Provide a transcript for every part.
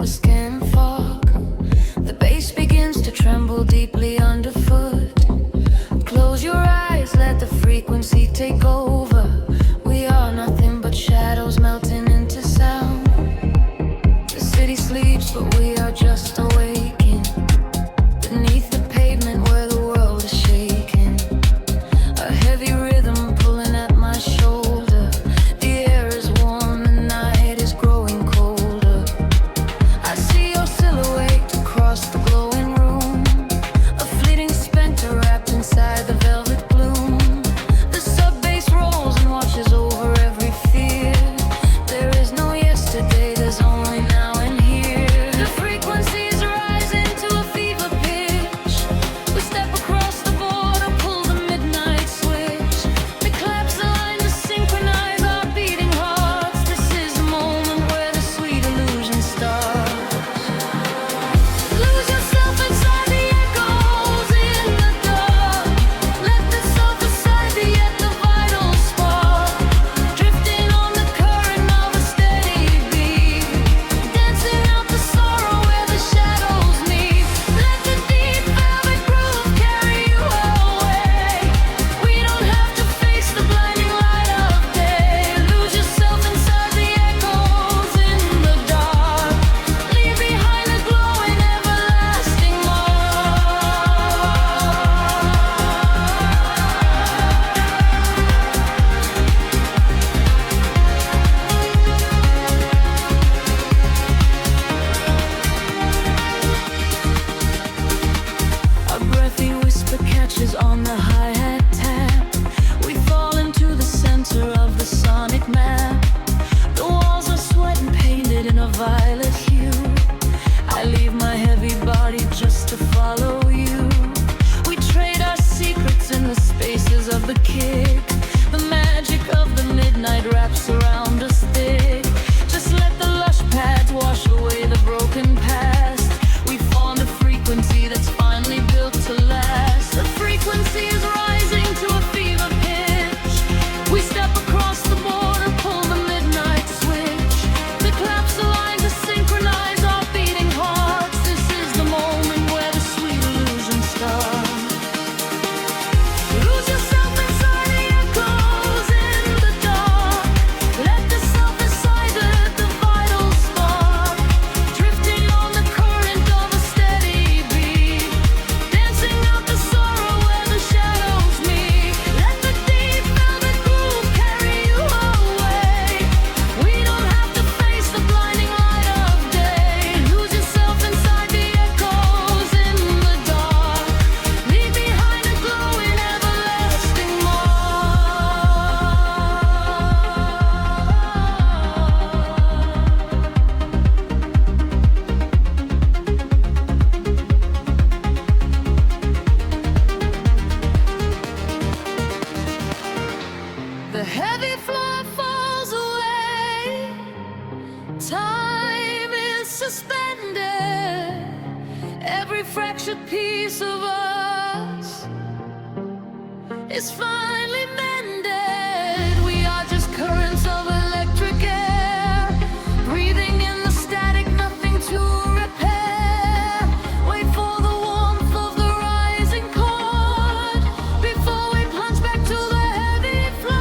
a skin fog. The bass begins to tremble deeply underfoot. Close your eyes, let the frequency take over. We are nothing but shadows melting into sound. The city sleeps, but we are just awaking. Beneath the pavement where the world is shaking. A heavy rhythm pulling at my shoulder. The air is warm, the night is growing colder. I see your silhouette across the glowing room. A fleeting specter wrapped inside the velvet gloom. The sub-bass rolls and washes over every fear. There is no yesterday, there's only now and here. The frequencies rise into a fever pitch. We step across the border, pull the midnight switch. We collapse the line to synchronize our beating hearts. This is the moment where the sweet illusion starts. Lose yourself inside the echoes in the dark. Let the sofa side be at the vital spark. Drifting on the current of a steady beat. Dancing out the sorrow where the shadows meet. Let the deep velvet groove carry you away. We don't have to face the blinding light of day. Lose yourself inside the echoes in the dark. Leave behind a glowing everlasting mark. A breathy whisper catches on the hi-hat tap. We fall into the center of the sonic map. The walls are sweat and painted in a violet hue. I leave my heavy body just to follow you. We trade our secrets in the spaces of the kick. The magic of the midnight wraps around us thick. Just let the lush pads wash away the broken past. We found a frequency that's finally built to last. The frequency is rising to a fever pitch. We step across the border, pull the midnight switch. We collapse the line to synchronize our beating hearts. This is the moment where the sweet illusion starts. Lose yourself inside the echoes in the dark. Let the self inside the vital spark. Drifting on the current of a steady beat. Dancing out the sorrow where the shadows meet. Let the deep velvet groove carry you away. We don't have to face the blinding light of day. Lose yourself inside the echoes in the dark. Leave behind a glowing everlasting mark. The heavy floor falls away. Time is suspended. Every fractured piece of us is finally mended. We are just currents of electric air, breathing in the static, nothing to repair. Wait for the warmth of the rising chord before we plunge back to the heavy floor.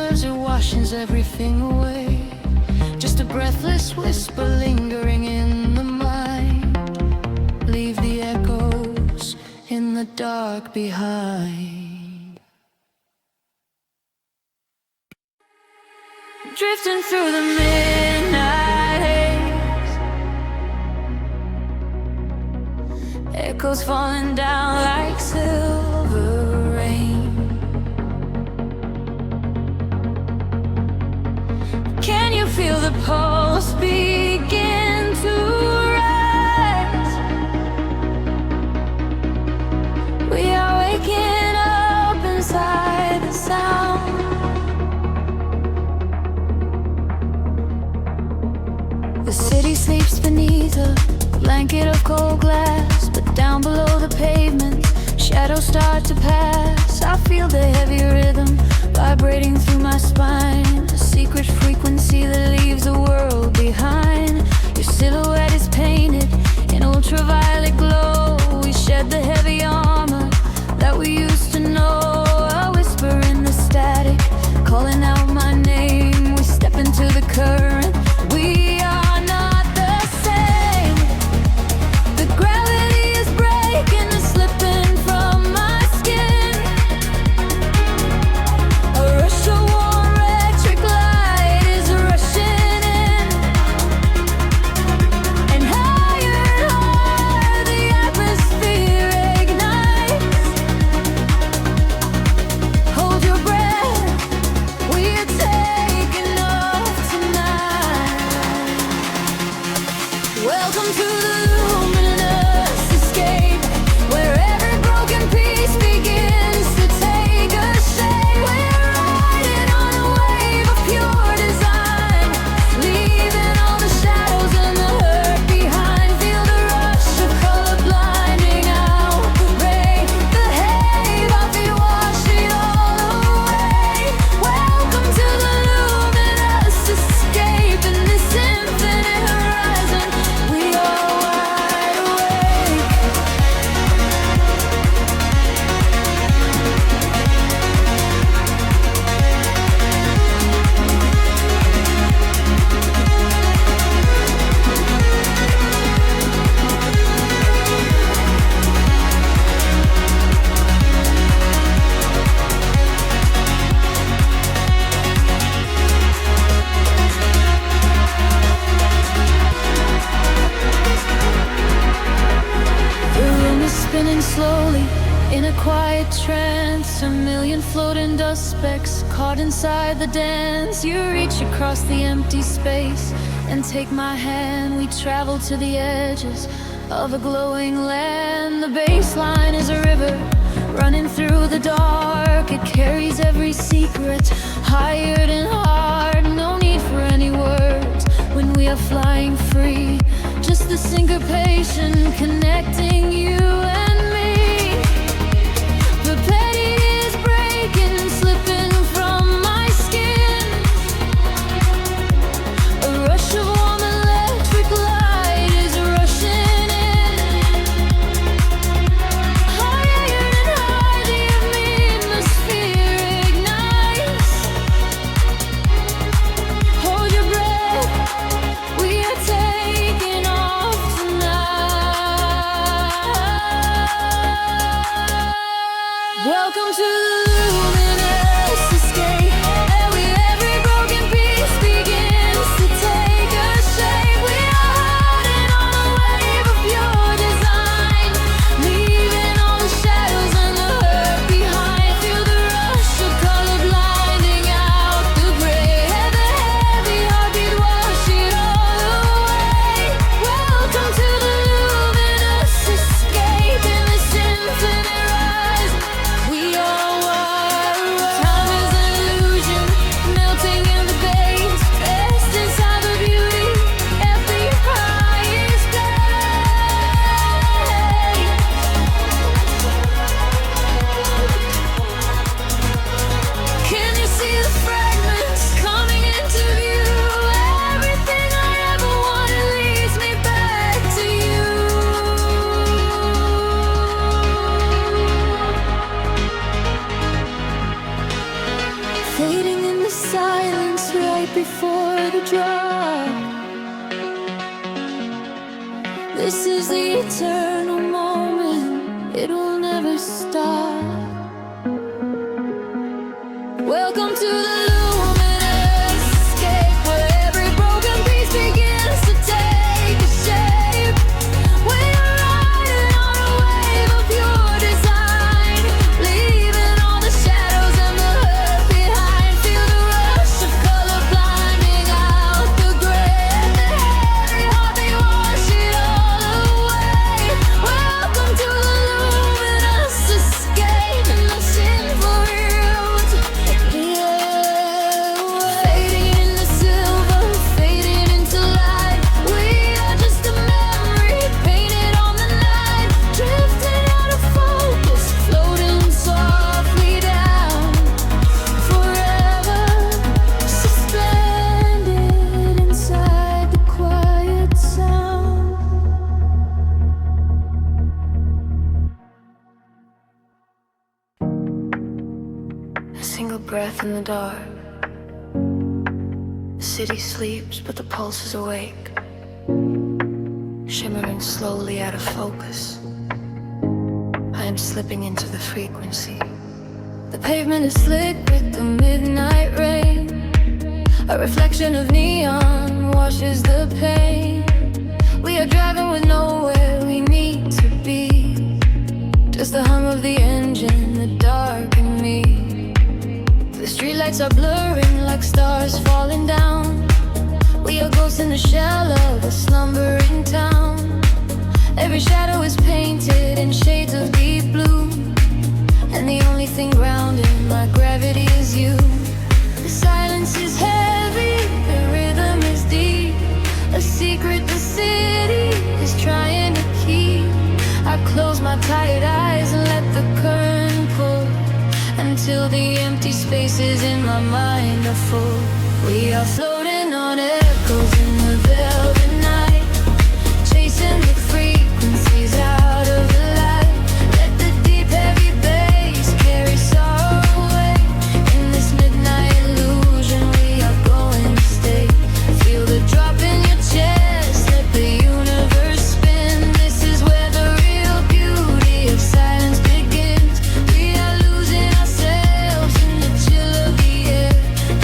whispers, it washes everything away. Just a breathless whisper lingering in the mind. Leave the echoes in the dark behind. Drifting through the midnight haze, echoes falling down like silver rain. Can you feel the pulse begin to rise? We are waking up inside the sound. The city sleeps beneath a blanket of cold glass, but down below the pavement, shadows start to pass. I feel the heavy rhythm vibrating through my spine, a secret frequency that leaves the world behind. Your silhouette is painted in ultraviolet glow. We shed the heavy armor that we used to know. A whisper in the static, calling out my name. We step into the current. We are not the same. The gravity is breaking and slipping from my skin. A rush of warm electric light is rushing in, and higher the atmosphere ignites. Hold your breath, we are taking off tonight. Welcome to the luminous escape, where every broken piece begins to take a shape. We're riding on a wave of pure design, leaving all the shadows and the hurt behind. Feel the rush of color blinding out the rain. The haze off you, wash it all away. Welcome to the luminous escape, in this infinite horizon we are wide awake. The room is spinning slowly in a quiet trance. A million floating dust specks caught inside the dance. You reach across the empty space and take my hand. We travel to the edges of a glowing land. The baseline is a river running through the dark. It carries every secret, hired and hard. No need for any words when we are flying free. Just the syncopation connecting you and me. The petty is breaking, slipping from my skin. A rush of warm electric light is rushing in. Higher and higher the atmosphere ignites. Hold your breath, we are taking off tonight. silence right before the drop. This is the eternal moment, it will never stop. Welcome to the luminous escape, where every broken piece begins to take a shape. We are riding on a wave of pure design, leaving all the shadows and the hurt behind. Feel the rush of color blinding out the gray, and the heavy heart, they wash it all away. Welcome to the luminous escape, and the sinful roots, fading into silver, fading into light. We are just a memory painted on the night, drifting out of focus, floating softly down, forever suspended inside the quiet sound. A single breath in the dark. The city sleeps, but the pulse is awake, shimmering slowly out of focus. I am slipping into the frequency. The pavement is slick with the midnight rain. A reflection of neon washes the pain. We are driving with nowhere we need to be, just the hum of the engine, the dark and me. The streetlights are blurring like stars falling down. We are ghosts in the shell of a slumbering town. Every shadow is painted in shades of deep blue, and the only thing grounding my gravity is you. The silence is heavy, the rhythm is deep, a secret the city is trying to keep. I close my tired eyes and let the current pull, until the empty spaces in my mind are full. We are floating on echoes in the velvet night, chasing the frequencies out of the light. Let the deep heavy bass carry sorrow away. In this midnight illusion we are going to stay. Feel the drop in your chest, let the universe spin. This is where the real beauty of silence begins. We are losing ourselves in the chill of the air,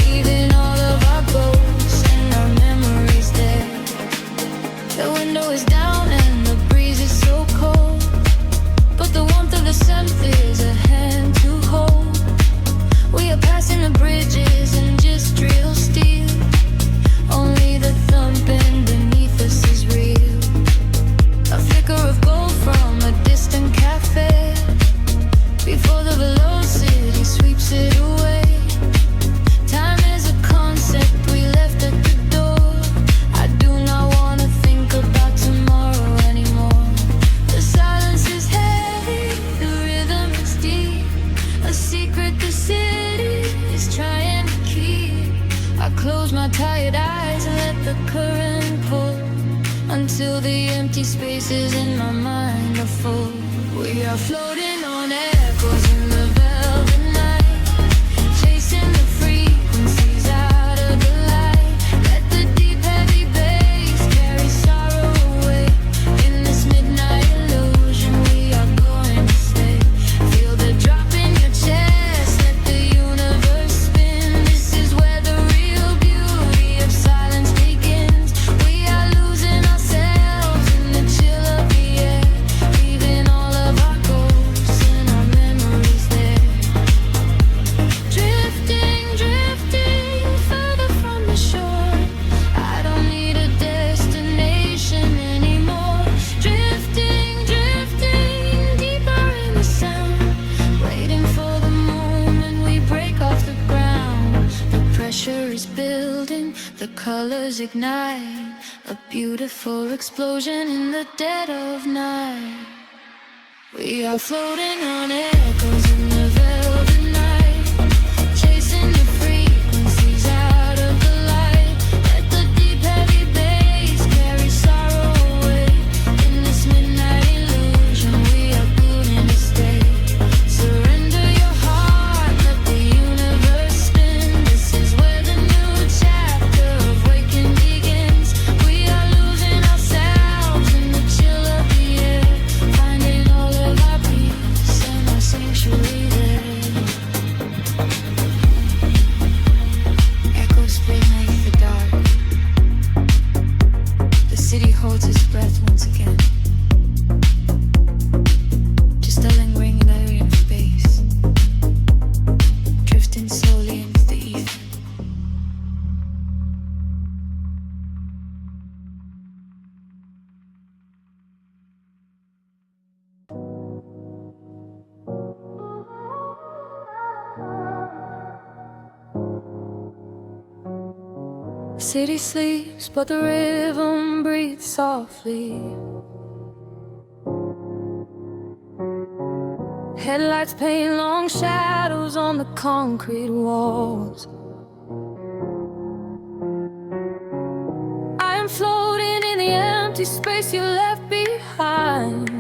leaving all of our ghosts and our memories there. The window is down and the breeze is so cold, but the warmth of the synth is a hand to hold. We are passing the bridges and just real steel, only the thumping beneath us is real. A flicker of gold from a distant cafe, before the velocity sweeps it away. Time is a concept we left at the door. I do not want to think about tomorrow anymore. The silence is heavy, the rhythm is deep, a secret the city is trying to keep. I close my tired eyes and let the current pull, until the empty spaces in my mind are full. We are floating on echoes in the velvet night, chasing the frequencies out of the light. Let the deep heavy bass carry sorrow away. In this midnight illusion we are going to stay. Feel the drop in your chest, let the universe spin. This is where the real beauty of silence begins. We are losing ourselves in the chill of the air, leaving all of our ghosts and our memories there. Drifting, drifting further from the shore. I don't need a destination anymore. Drifting, drifting deeper in the sound, waiting for the moment we break off the ground. The pressure is building, the colors ignite, a beautiful explosion in the dead of night. We are floating on echoes in the velvet night, chasing the frequencies out of the light. Let the deep heavy bass carry sorrow away. In this midnight illusion we are going to stay. Surrender your heart, let the universe spin. This is where the City sleeps, but the rhythm breathes softly. Headlights paint long shadows on the concrete walls. I am floating in the empty space you left behind.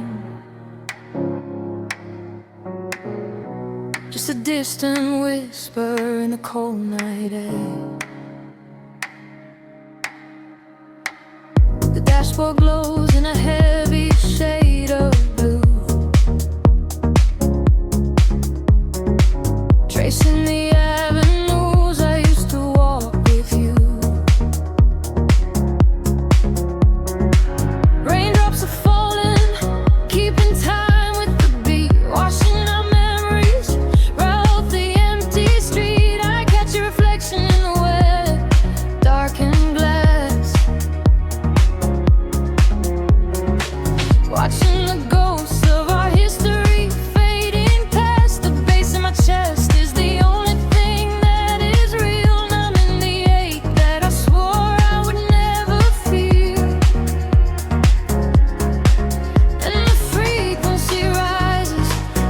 Just a distant whisper in the cold night air. The dashboard glows in a heavy shade of blue, tracing the avenues I used to walk with you. Raindrops are falling, keeping time with the beat, washing our memories right off the empty street. I catch your reflection in the wet, darkened glass, watching the ghosts of our history fading past. The bass in my chest is the only thing that is real, numbing the ache that I swore I would never feel. And the frequency rises,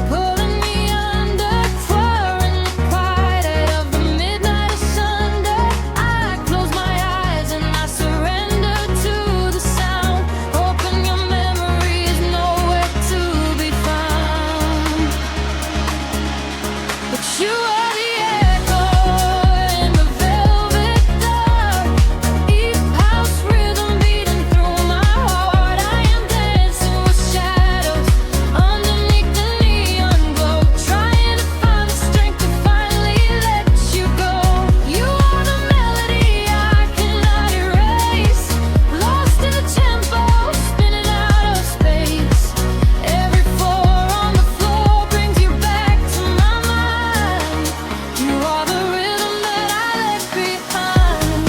pulling me under, twirling the quiet of the midnight asunder. I close my eyes and I surrender to the sound, hoping your memory is nowhere to be found. But you are the echo in the velvet dark, East House rhythm beating through my heart. I am dancing with shadows underneath the neon glow, trying to find the strength to finally let you go. You are the melody I cannot erase, lost in the tempo, spinning out of space. Every four on the floor brings you back to my mind. You are the rhythm that I left behind.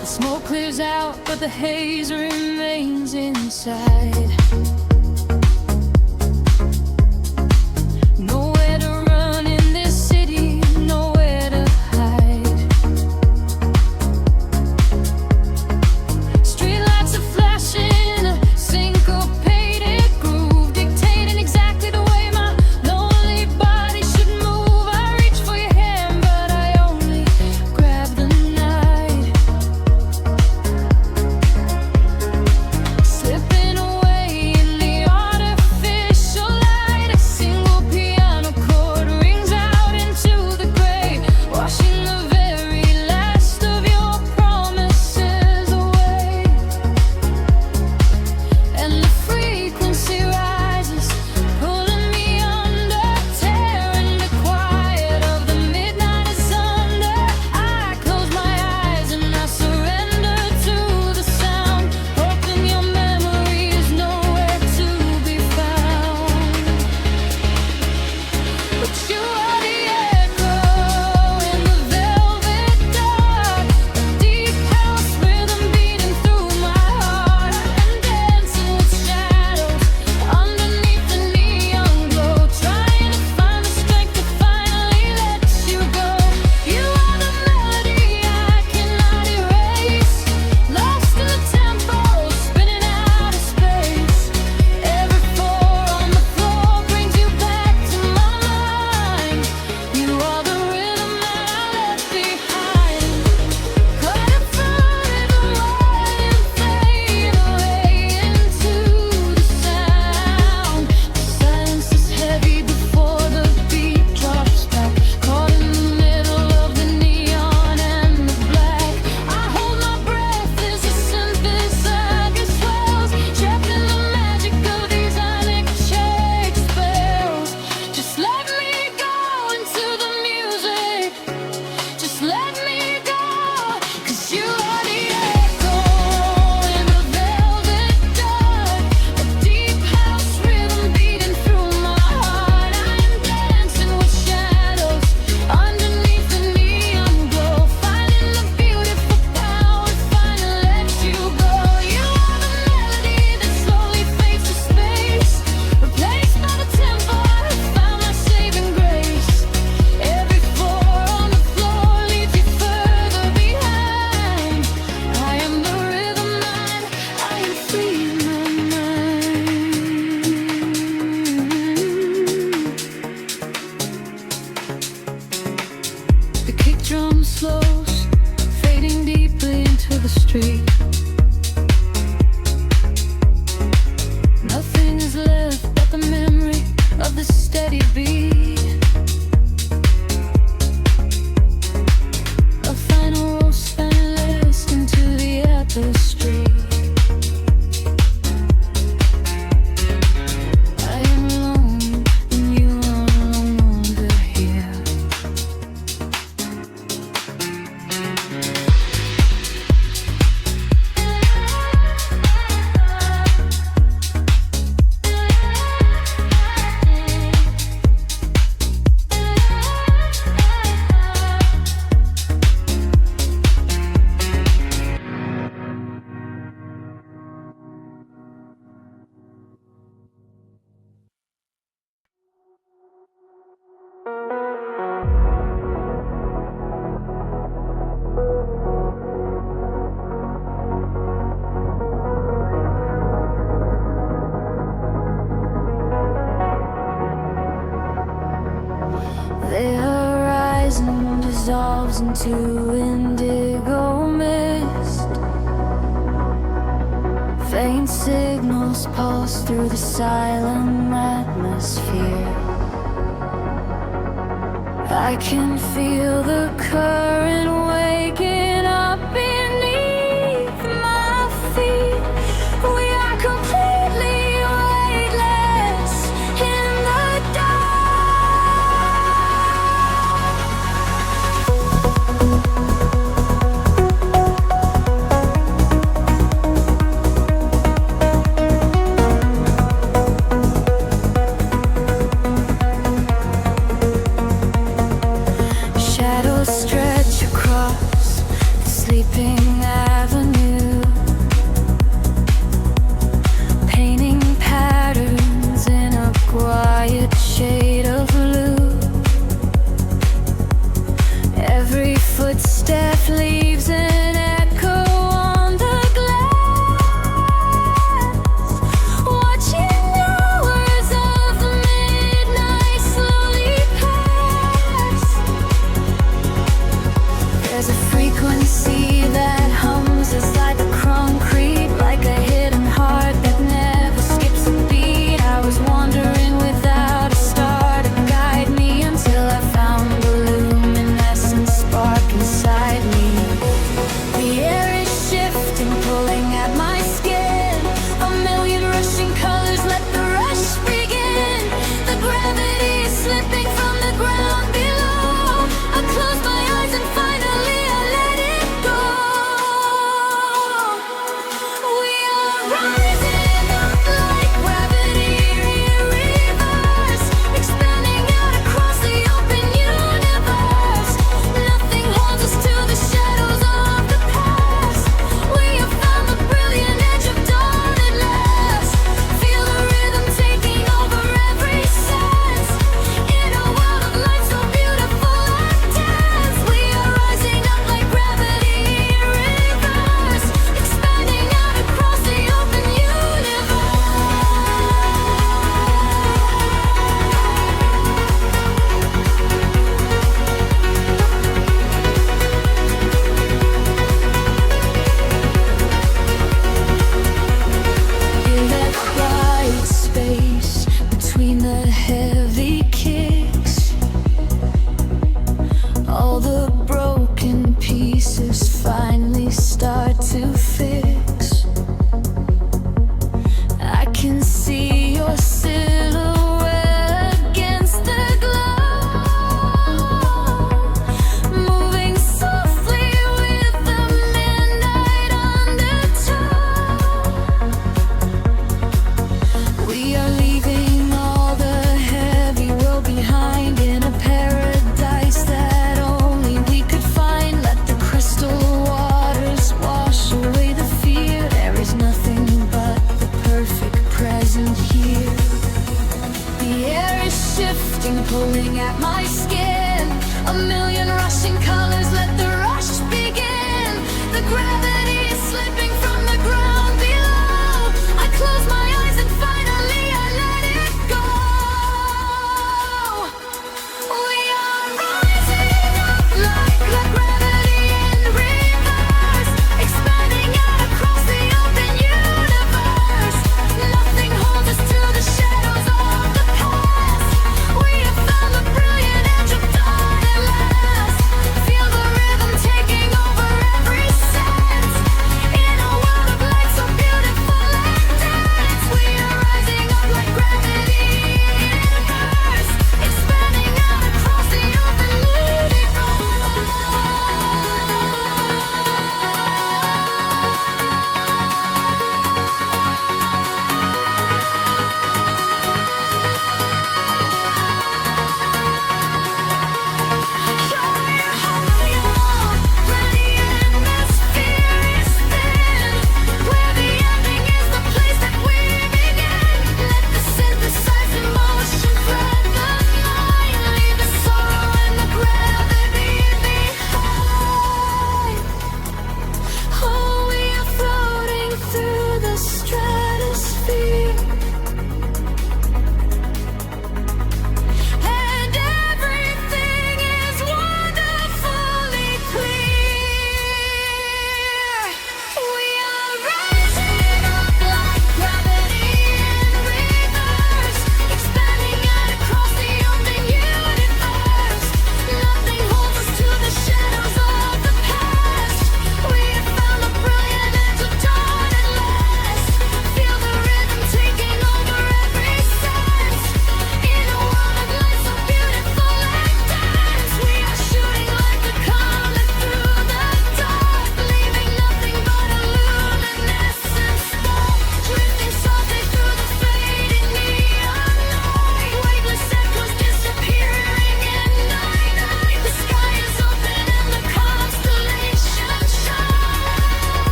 The smoke clears out, but the haze remains inside. Nowhere to run in this city, nowhere to hide. Streetlights are flashing, a syncopated groove, dictating exactly the way my lonely body should move. I reach for your hand, but I only grab the night, slipping away in through the silent atmosphere. I can feel the current waking up beneath my feet. We are completely weightless in the shadows stretch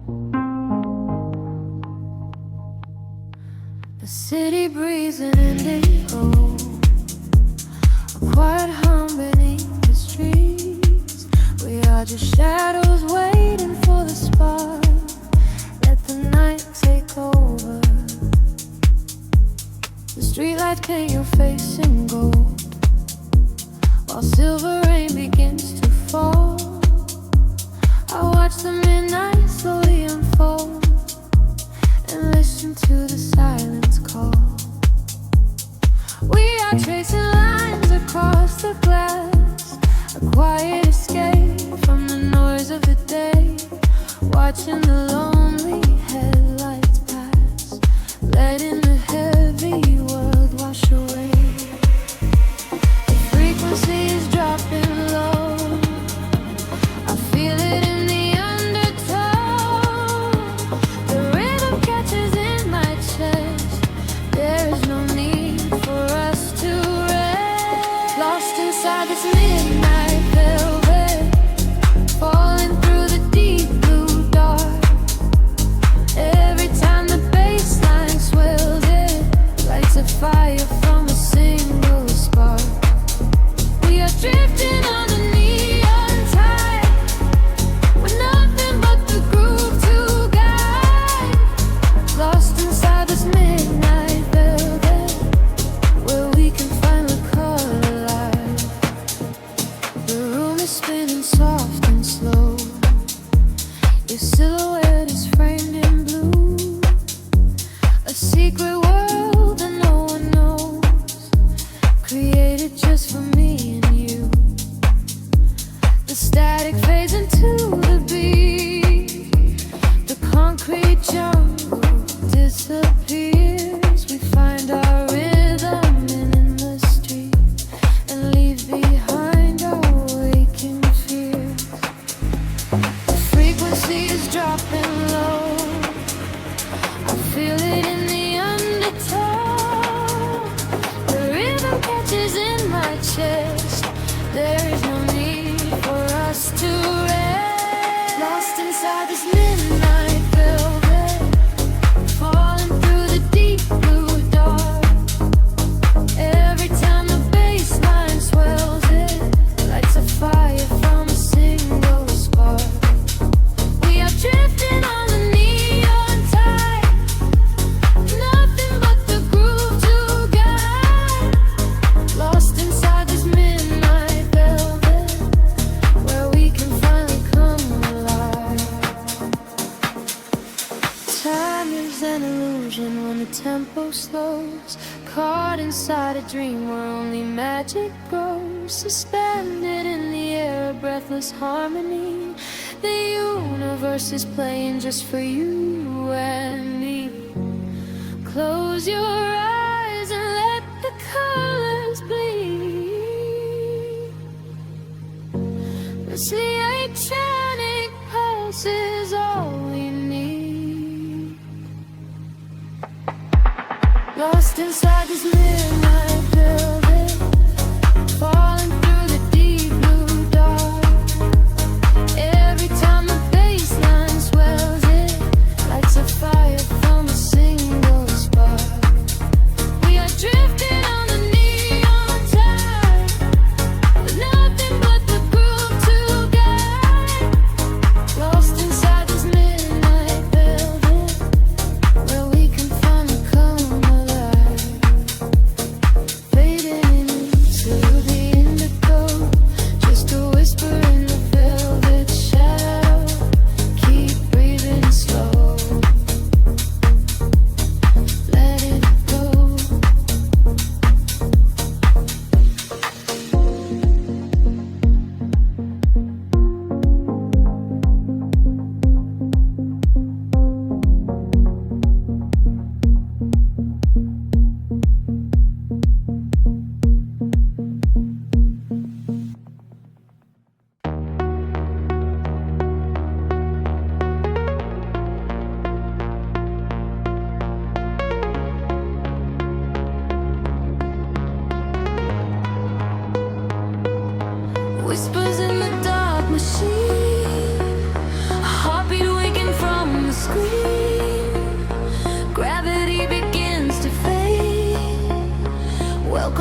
The city breathes an indigo, a quiet hum beneath the streets. We are just shadows waiting for the spark. Let the night take over. The streetlights paint your face in gold, while silver rain begins to fall. I watch the midnight slowly unfold and listen to the silence call. We are tracing lines across the glass, a quiet escape from the noise of the day, watching the lonely headlights pass, letting the heavy world wash away. The frequency is dropping low, I feel it in the undertone. The rhythm catches in my chest, there is no need for us to rest. Lost inside this midnight velvet, falling through the deep blue dark. Every time the bass line swells, it lights a fire from a single spark. We are drifting on the neon tide, with nothing but the groove to guide. Lost inside this midnight velvet, where we can find the color light. The room is spinning soft and slow, your silhouette is framed in blue, a secret world that no one knows, created just for me and you. The static fades into the beat, the concrete jungle disappears. We find our rhythm in the street and leave behind our waking fears. The frequency is dropping low, I feel it in the undertone. The rhythm catches in my chest, there is no need for us to rest. Lost inside this midnight velvet, falling through the deep blue dark. Every time the bass line swells, it lights a fire from a single spark. We are drifting on the neon tide, nothing but the groove to guide. Lost inside this midnight velvet, where we can finally come alive. Time is an illusion when the tempo slows, caught inside a dream where only magic grows. Suspended in the air, a breathless harmony. The universe is playing just for you and me. Close your eyes and let the colors bleed. This electronic pulse is all we need. Lost inside this midnight velvet, falling through the deep blue dark. Every time the bass line swells, it lights a fire from a single spark. We are drifting on the neon tide, with nothing but the groove to guide. Lost inside this midnight velvet, where we can finally come alive.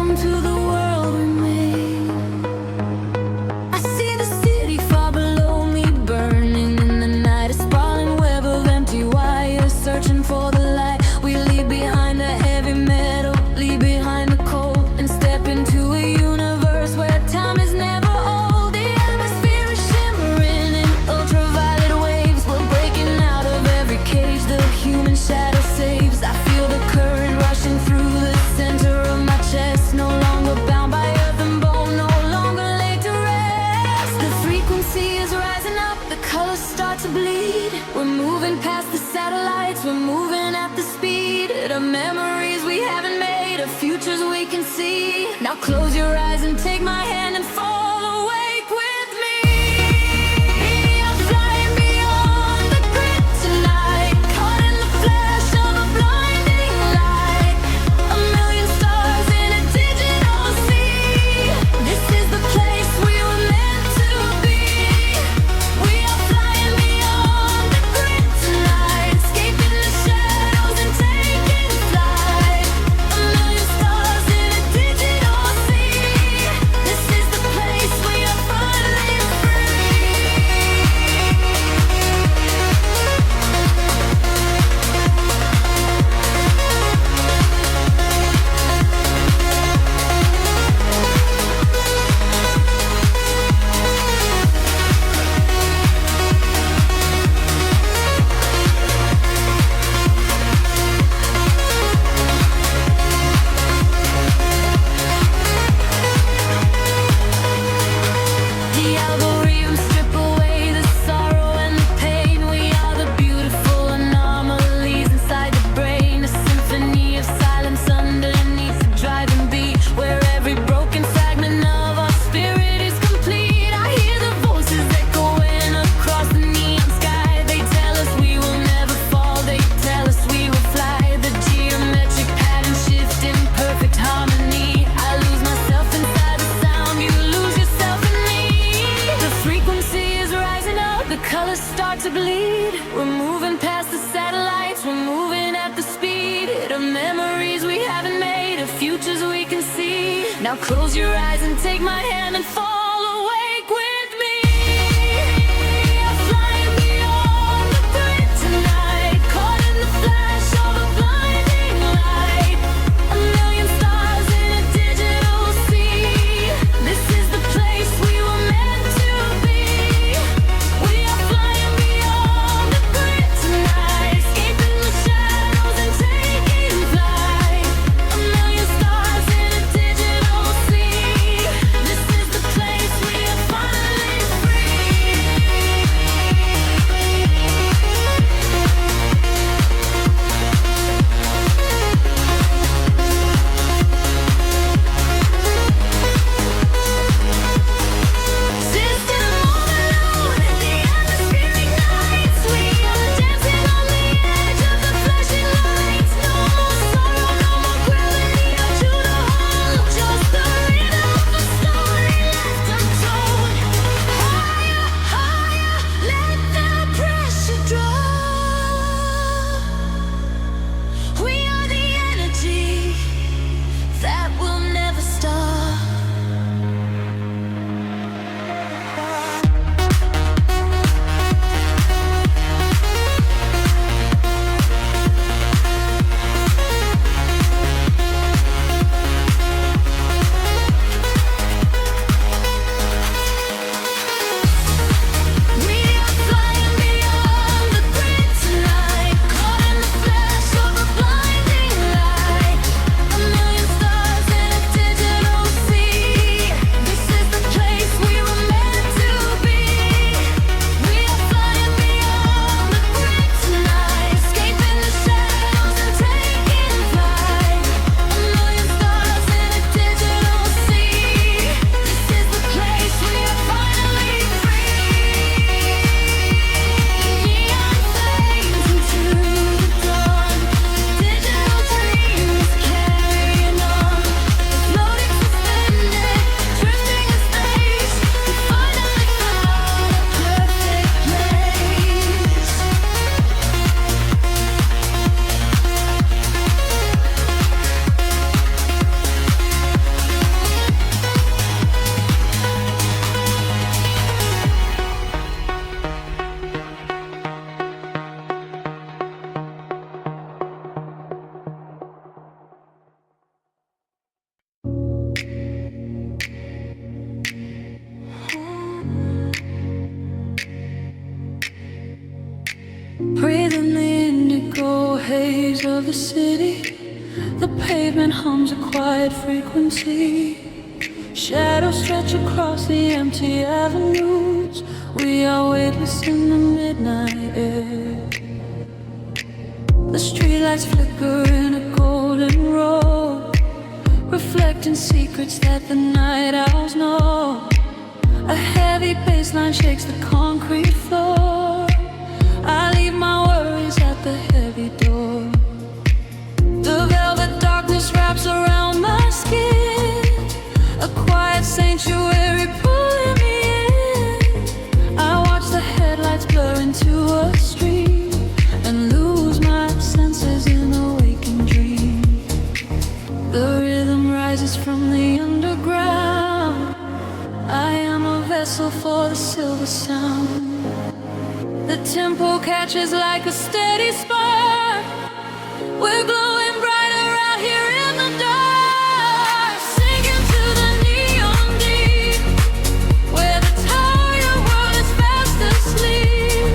welcome to the world we made. I see the city far below me, burning in the night, a sprawling web of empty wires, searching for the light. We leave behind the heavy metal, leave behind the cold, and step into a universe where time is never old. The atmosphere is shimmering in ultraviolet waves. We're breaking out of every cage the human shadow saves. I feel the current rushing through the center of my chest. No longer bound by earth and bone, no longer laid to rest. The frequency is rising up, the colors start to bleed. We're moving past the satellites, we're moving at the speed of memories we haven't made, of futures we can see. Now close your eyes and take my hand and fall awake with me. I'm flying beyond the grid tonight, caught in the flash of a blinding light. A million stars in a digital sea. This is the place we were meant to be. We are flying beyond the grid tonight, escaping the shadows and taking flight. A million stars in a digital sea. This is the place we are finally free. The algorithms strip away the sorrow and the pain. We are the beautiful anomalies inside the brain, a symphony of silence underneath the driving beat, where every broken fragment of our spirit is complete. I hear the voices echoing across the neon sky. They tell us we will never fall, they tell us we will fly. The geometric pattern shift in perfect harmony. I lose myself inside the sound, you lose yourself in me. The frequency is rising up, the colors start to bleed. We're moving past the satellites, we're moving at the speed of memories we haven't made, of futures we can see. Now close your eyes and take my hand and fall awake with me. I'm flying beyond the grid tonight, caught in the flash of a blinding light. A million stars in a digital sea. This is the place we were meant to be. We are flying beyond the grid tonight, escaping the shadows and taking flight. A million stars in a digital sea. This is the place Breathing the indigo haze of the city. The pavement hums a quiet frequency. Shadows stretch across the empty avenues. We are weightless in the midnight air. The streetlights flicker in a golden row, reflecting secrets that the night owls know. A heavy bassline shakes the concrete floor. I leave my worries at the heavy door. The velvet darkness wraps around my skin, a quiet sanctuary pulling me in. I watch the headlights blur into a street and lose my senses in a waking dream. The rhythm rises from the underground. I am a vessel for the silver sound. The tempo catches like a steady spark. We're glowing brighter out here in the dark, sinking to the neon deep, where the tired world is fast asleep.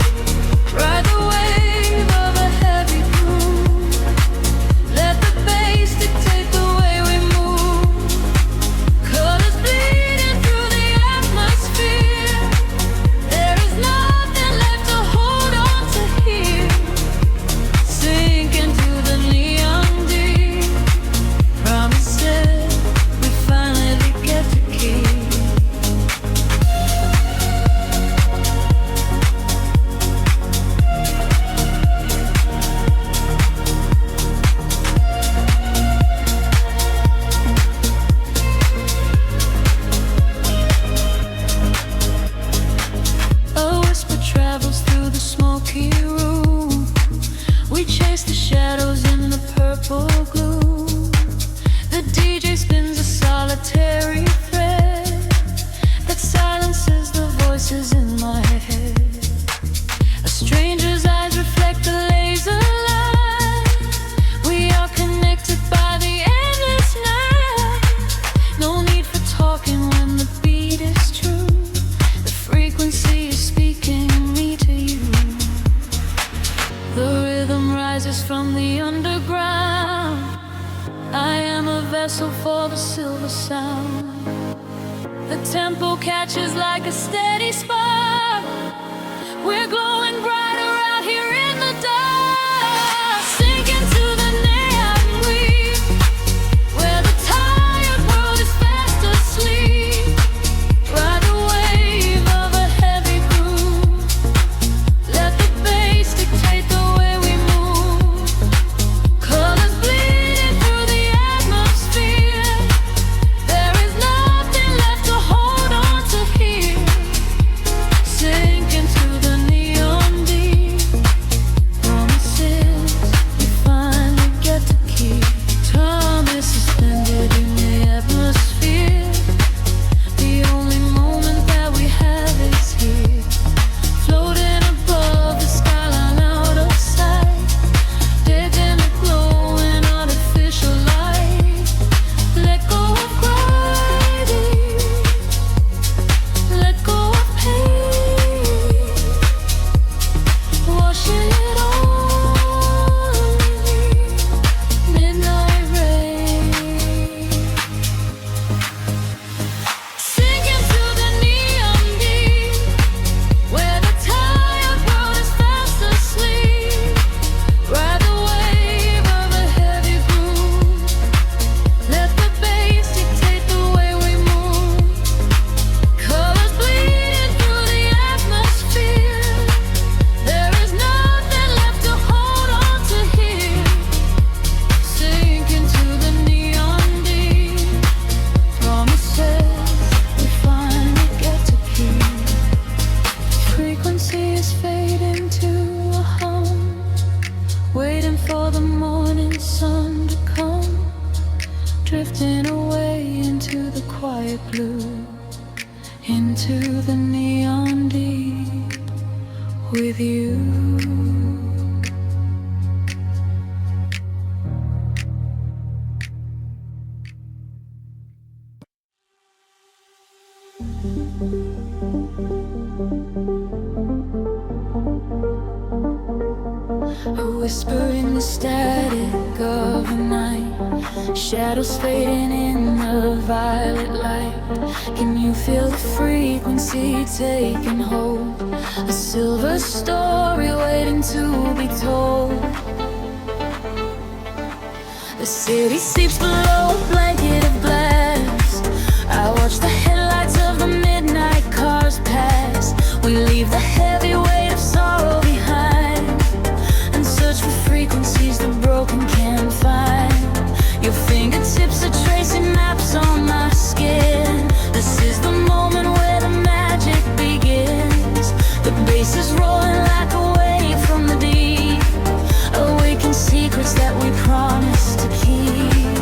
Ride the wave of a heavy groove. Let the bass dictate the way we move. Colors bleeding through the atmosphere. There is nothing left to hold on to here. Sinking to the neon deep. Promises we finally get to keep. A whisper travels through the smoky room. We chase the shadows in the purple gloom. The DJ spins a solitary thread that silences the voices in my head. A stranger's eyes reflect the laser light. We are connected by the endless night. No need for talking when the beat is true. The frequency is speaking me to you. The rhythm rises from the underground. I am a vessel for the silver sound. The tempo catches like a steady spark. We're glowing brighter out here in the dark, sinking to the neon green, where the tired world is fast asleep. Ride the wave of a heavy groove. Let the bass dictate the way we move. Colors bleeding through the atmosphere. There is nothing left to hold on to here. Sinking to the neon deep. Promises we finally get to keep. Time is suspended in the atmosphere. The only moment that we have is here. Floating above the skyline out of sight. Dead in a glowing artificial light. Let go of gravity. Let go of pain. Washing it all away. Midnight rain. Sinking to the neon deep, where the tired world is fast asleep. Ride the wave of a heavy groove. Let the bass dictate the way we move. Colors bleeding through the atmosphere. There is nothing left to hold on to here. Sinking to the neon deep. Promises we finally get to keep. Frequency is fading to a hum, waiting for the morning sun to come. Drifting away into the quiet blue, into the neon deep with you. A whisper in the static of the night, shadows fading in the violet light. Can you feel the frequency taking hold? A silver story waiting to be told. The city sleeps below a blanket of glass. I watch the headlights of the midnight cars pass. We leave the heavy weight of sorrow behind and search for frequencies the broken can't find. Your fingertips are tracing maps on my skin. This is the moment where the magic begins. The bass is rolling like a wave from the deep, awaken secrets that we promised to keep.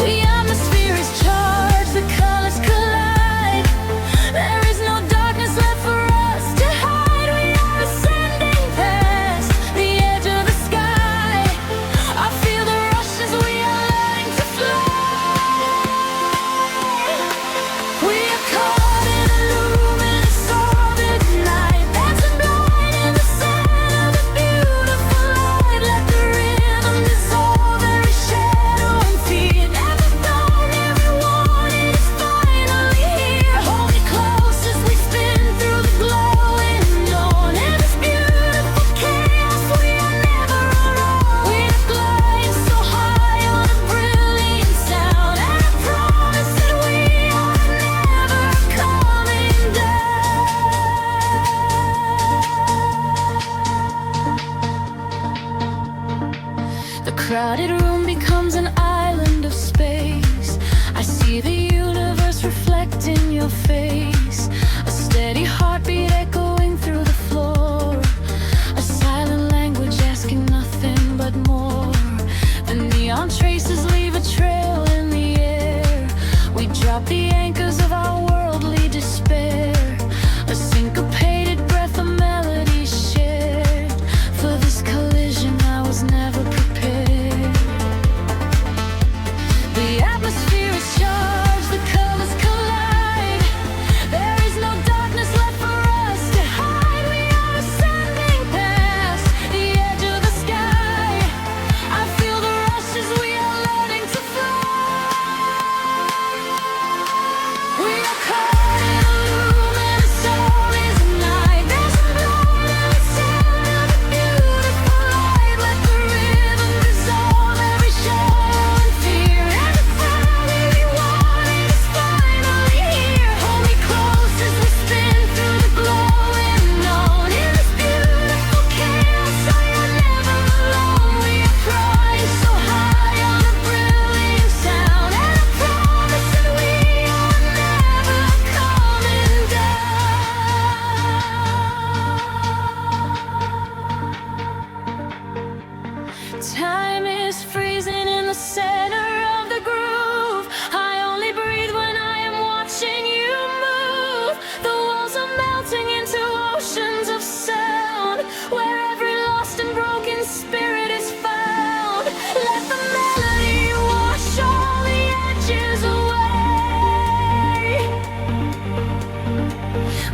The atmosphere is charged, the colors collide. There is no darkness left for us to hide. We are ascending past the edge of the sky. I feel the rush as we are learning to fly. We are caught in a luminous orbit tonight, dancing blind in the center of the beautiful light. Let the rhythm dissolve every shadow and fear. Never known, never wanted, it's finally here. Hold me close as we spin through the glowing dawn. In this beautiful chaos, we are never alone. We are gliding so high on a brilliant sound, and I promise that we are never coming down. The crowded room becomes an island of space. I see the universe reflecting your face. A steady heartbeat echoing through the floor. A silent language asking nothing but more. The neon traces leave a trail in the air. We drop the anchors of our worldly despair. A syncopated breath of melodies shared. For this collision I was never prepared. The atmosphere is charged, the colors collide. There is no darkness left for us to hide. We are ascending past the edge of the sky. I feel the rush as we are learning to fly. We are caught in a luminous orbit tonight, dancing blind in the center of the beautiful light. Let the rhythm dissolve every shadow and fear. And the finally we wanted is finally here. Hold me close as we spin through the glowing dawn. In this beautiful chaos, I am never alone. We are flying so high on a brilliant sound, and I promise that we are never coming down. Time is freezing in the center of the groove. I only breathe when I am watching you move. The walls are melting into oceans of sound, where every lost and broken spirit is found. Let the melody wash all the edges away.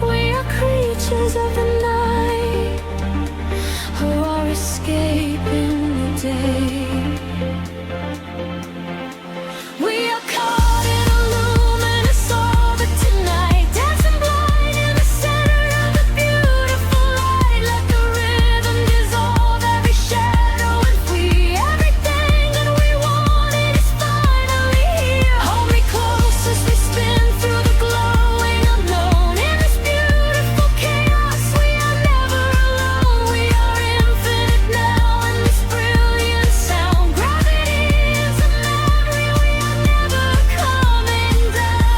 We are creatures of the night, who are escaping the day. We are caught in a luminous orbit tonight, dancing blind in the center of the beautiful light. Let the rhythm dissolve every shadow and flee. Everything that we wanted is finally here. Hold me close as we spin through the glowing unknown. In this beautiful chaos, we are never alone. We are infinite now in this brilliant sound. Gravity is a memory, we are never coming down.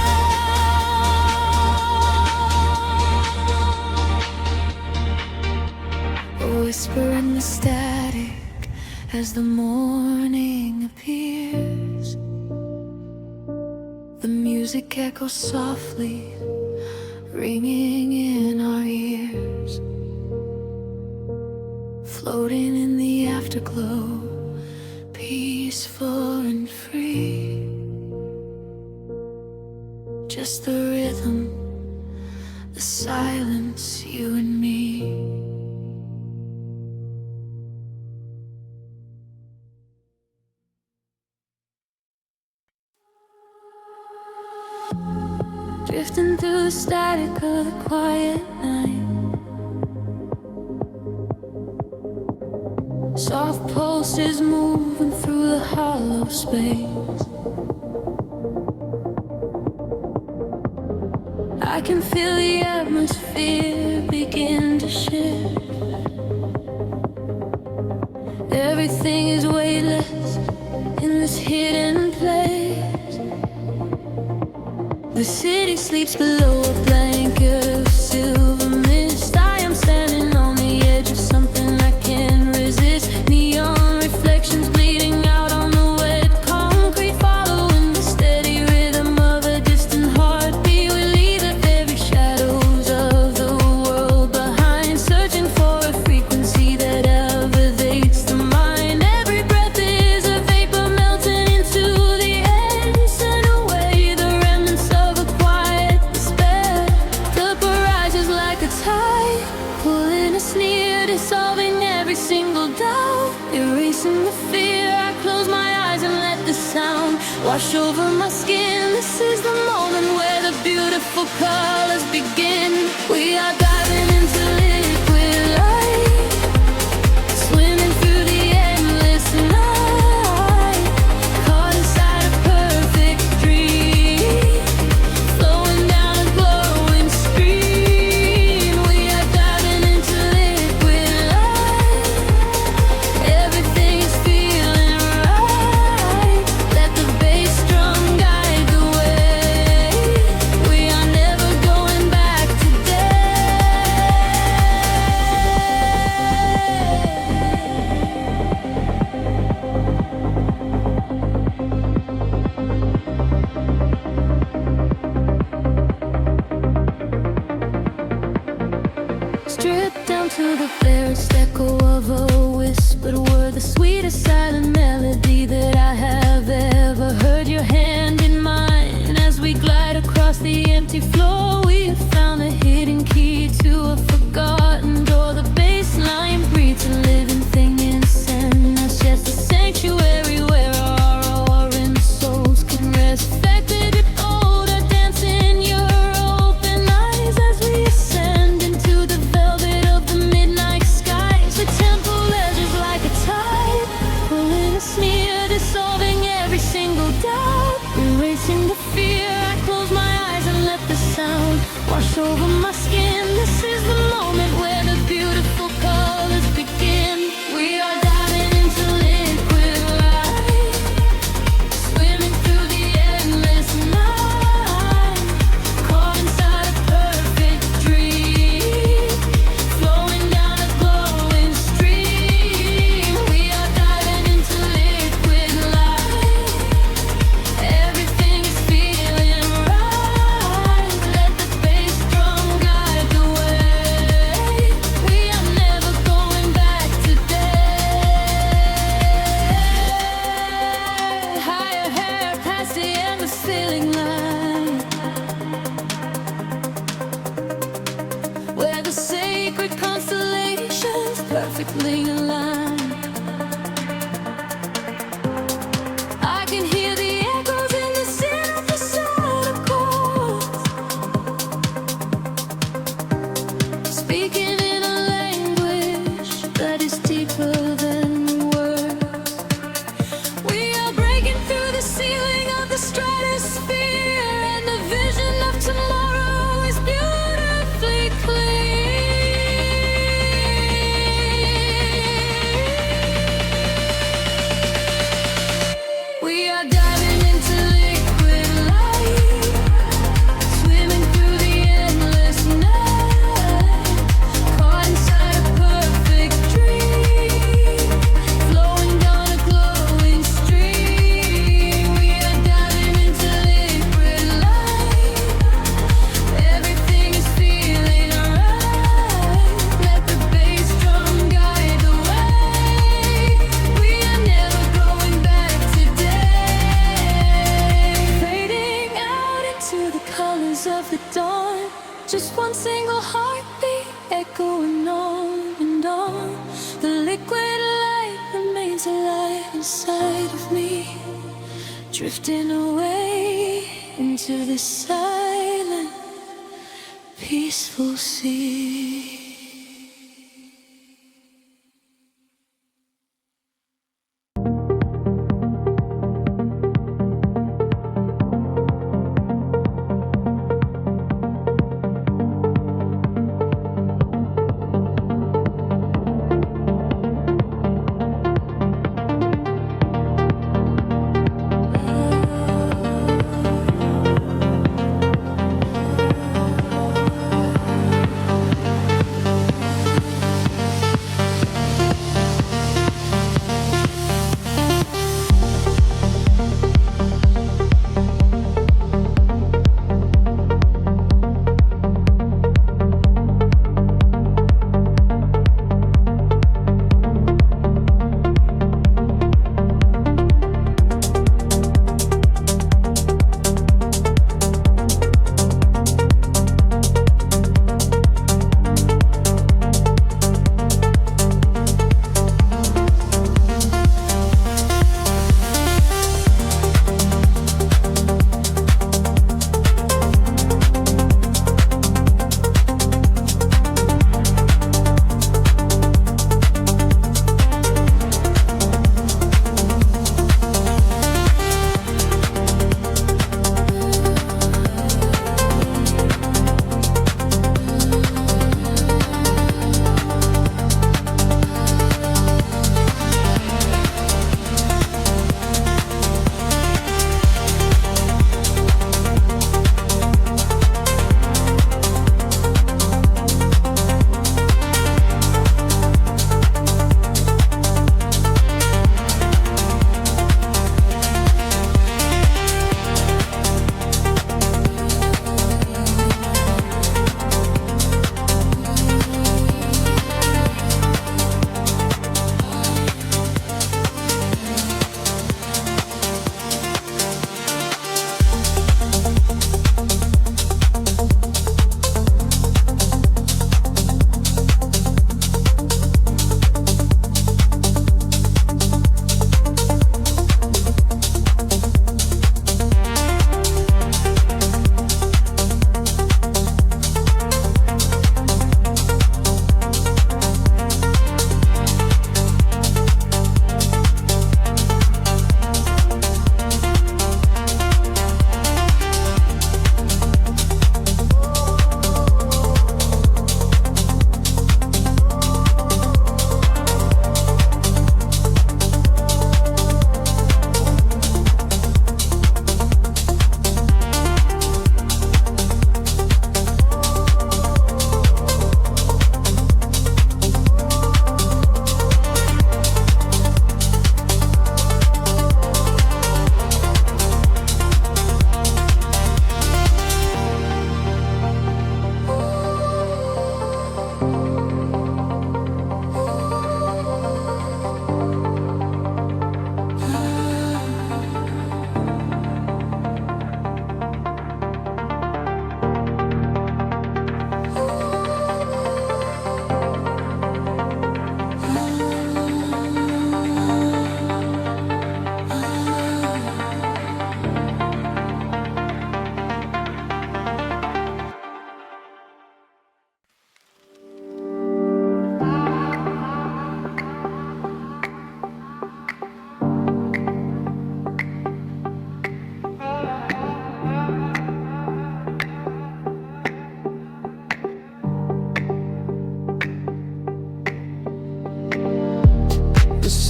A whisper in the static as the morning appears. The music echoes softly, ringing in our ears. Floating in the afterglow, peaceful and free. Just the rhythm, the silence, you and me. drifting through the static of the quiet night. Soft pulses moving through the hollow space. I can feel the atmosphere begin to shift. Everything is weightless in this hidden place. The city sleeps below a blanket of silver mist. I am standing on the edge of something I can't resist. Neon reflections bleeding out on the wet concrete, following the steady rhythm of a distant heartbeat. We leave the very shadows of the world behind, searching for a frequency that elevates the mind. Every breath is a vapor melting into the air, send away the remnants of a quiet despair. The barrage is like a tide, pulling us near, dissolving every single doubt, erasing the fear. I close my eyes and let the sound wash over my skin. This is the moment where the beautiful colors begin. We are diving into liquid light, swimming through the endless night, caught inside a perfect dream, flowing down a glowing stream. We are diving into liquid light, everything is feeling right. Let the bass drum guide the way. We are never going back today. Stripped down to the barest echo of a whispered word, the sweetest silent melody that I have ever heard. Your hand in mine as we glide across the empty floor. We have found the hidden key to a forgotten door. The bassline breathes a living thing inside us, just a sanctuary where our roaring souls can rest. Affected with odor, dance in your open eyes as we ascend into the velvet of the midnight skies. The temple edges like a tide, pulling us near, dissolving every single doubt, erasing the fear. I close my eyes and let the sound wash over my skin. This is the moment where the beautiful colors begin. We are diving into liquid light, swimming through the endless night, caught inside a perfect dream, flowing down a glowing stream. We are diving into liquid light, everything is feeling right. Let the bass drum guide the way. We are never going back today. Higher hair past the endless feeling line, where the sacred constellations perfectly align. I can hear the echoes in the synthesizer chords, speaking in a language that is deeper than words. We are breaking through the ceiling of the stratosphere, and the vision of tomorrow is beautifully clear. We are diving into liquid light, swimming through the endless night, caught inside a perfect dream, flowing down a glowing stream. We are diving into liquid light, everything is feeling right. Let the bass drum guide the way. We are never going back today. Fading out into the colors of the dawn, just one single heartbeat echoing on and on. The liquid light remains alive inside of me, drifting away into the silence. peaceful sea.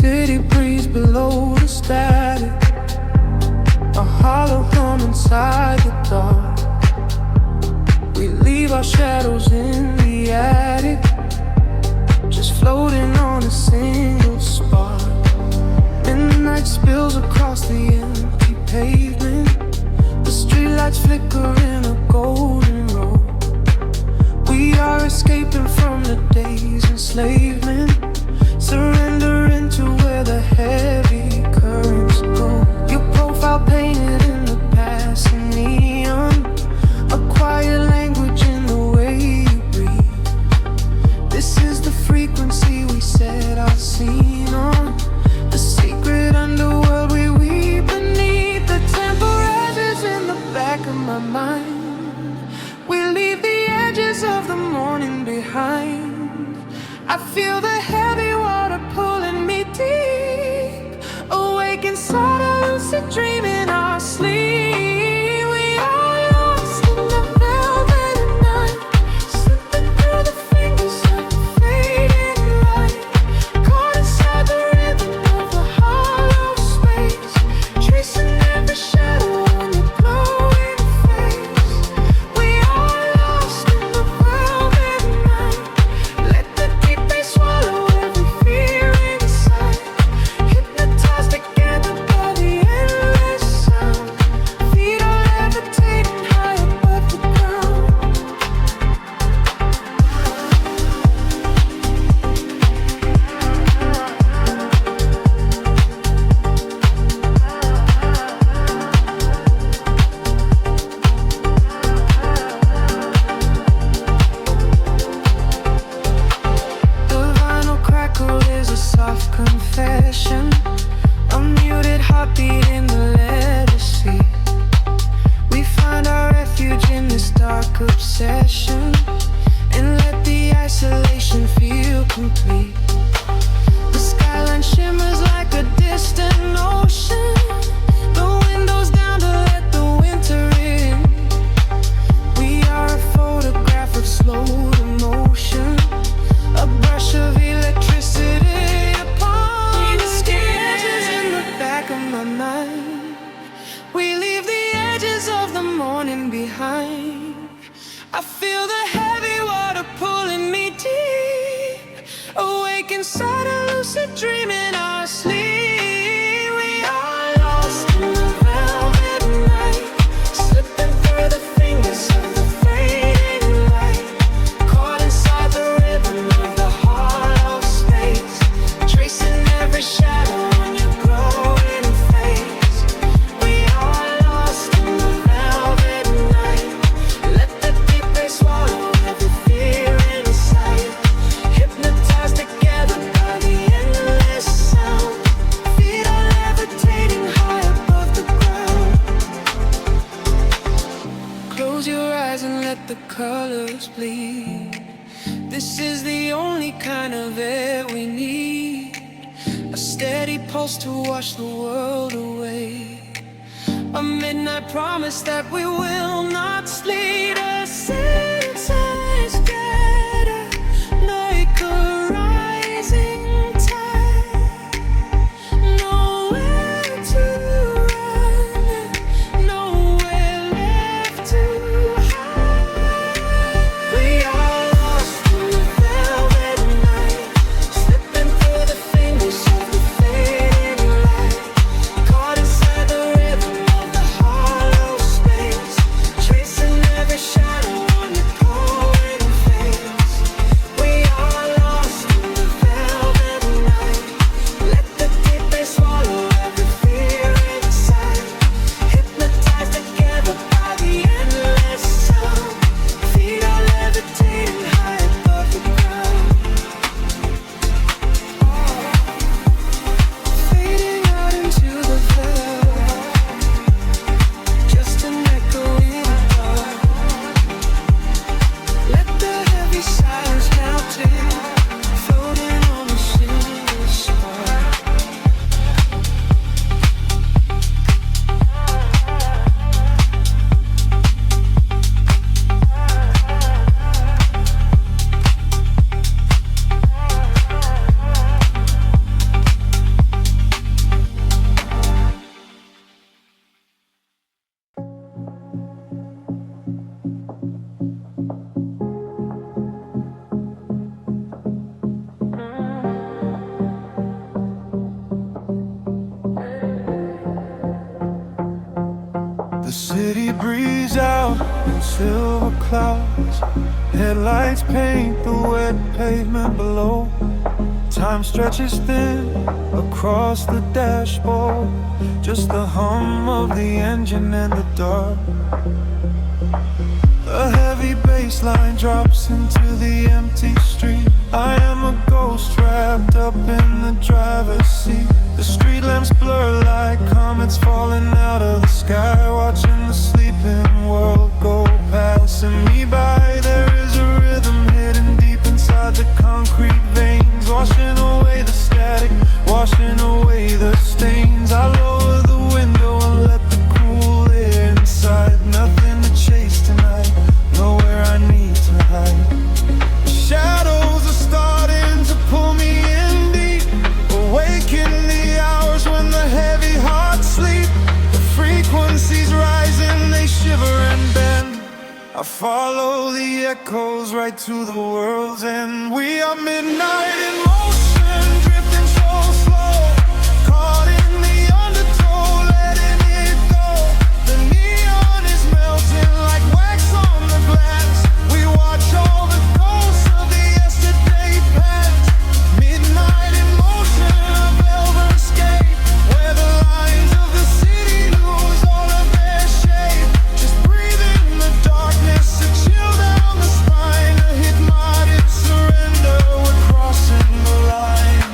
city breeze below the static, a hollow hum inside the dark. We leave our shadows in the attic, just floating on a single spark. Midnight spills across the empty pavement, the streetlights flicker in a golden row. We are escaping from the day's enslavement, surrendering to where the heavy currents go. Your profile painted in the passing neon, a quiet language in the way you breathe. This is the frequency we set our scene on, the secret underworld we weave beneath. The temperatures in the back of my mind, we leave the edges of I feel the heavy water pulling me deep. Awake inside a lucid dream in our sleep. We are lost in the velvet night, slipping through the fingers of the fading light. Caught inside the rhythm of the hollow space, tracing every shadow on your glowing face. We are lost in the velvet night. Let the deep bass swallow every fear inside. Hypnotized together by the endless sound. Feet are levitating high above the ground. The vinyl crackle is a soft confession, a muted heartbeat in the leather seat. We find our refuge in this dark obsession, and let the isolation feel complete. The skyline shimmers like a distant ocean. The windows down to let the winter in. We are a photograph of slow motion, a brush of electricity upon the skin. In the back of my mind, we leave the edges of the morning behind. I feel the heavy water pulling me deep. Awake inside a lucid dream in our sleep. We are lost in the velvet night, slipping through the fingers of the fading light. Caught inside the rhythm of the hollow space, tracing every shadow on your glowing face. We are lost in the velvet night. Let the deep bass swallow every fear inside. Hypnotized together by the endless sound. Feet are levitating high above the ground. Close your eyes and let the colors bleed. This is the only kind of air we need, a steady pulse to wash the world away. A midnight promise that we will not sleep. A synths gather like a rising tide. Nowhere to run, nowhere left to hide. We are lost in the velvet night, slipping through the fingers of the fading light. Caught inside the rhythm of the hollow space, tracing every shadow on your glowing face. We are lost in the velvet night. Let the deep bass swallow every fear inside. Hypnotized together by the endless sound. Feet are levitating high above the ground. Fading out into the velvet, just an echo in the dark. Let the heavy silence melt in, floating on a single spark. The city breathes out in silver clouds. Headlights paint the wet pavement below. Time stretches thin across the dashboard. Just the hum of the engine and the dark. A heavy bass line drops into the empty street. I am a ghost wrapped up in the driver's seat. The street lamps blur like comets falling out of the sky, watching the sleeping world go passing me by. There is a rhythm hidden deep inside the concrete vein. washing away the static, washing away the stains. I lower the window and let the cool air inside. Nothing to chase tonight, nowhere I need to hide. Shadows are starting to pull me in deep, awaken the hours when the heavy hearts sleep. The frequencies rising, they shiver and bend. I follow the echoes right to the world's end. We are midnight in motion, drifting so slow, caught in the undertow, letting it go. The neon is melting like wax on the glass. We watch all the ghosts of the yesterday past. Midnight in motion, a velvet escape, where the lines of the city lose all of their shape. Just breathe in the darkness, a chill down the spine, a hypnotic surrender. We're crossing the line.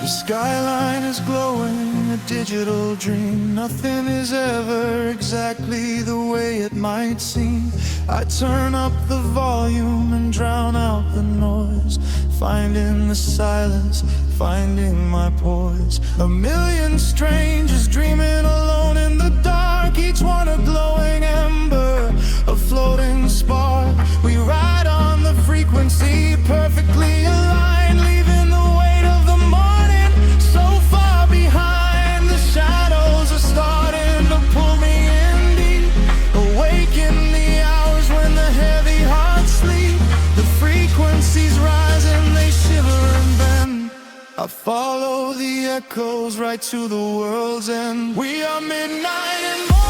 The skyline is glowing, a digital dream. Nothing is ever exactly the way it might seem. I turn up the volume and drown out the noise, finding the silence, finding my poise. A million strangers dreaming alone in the dark, each one a glowing ember, a floating spark. We ride on the frequency, perfectly aligned, leaving the weight of the morning so far behind. The shadows are starting to pull me in deep, awaken the hours when the heavy hearts sleep. The frequencies rise and they shiver and bend. I follow the echoes right to the world's end. We are midnight and morning.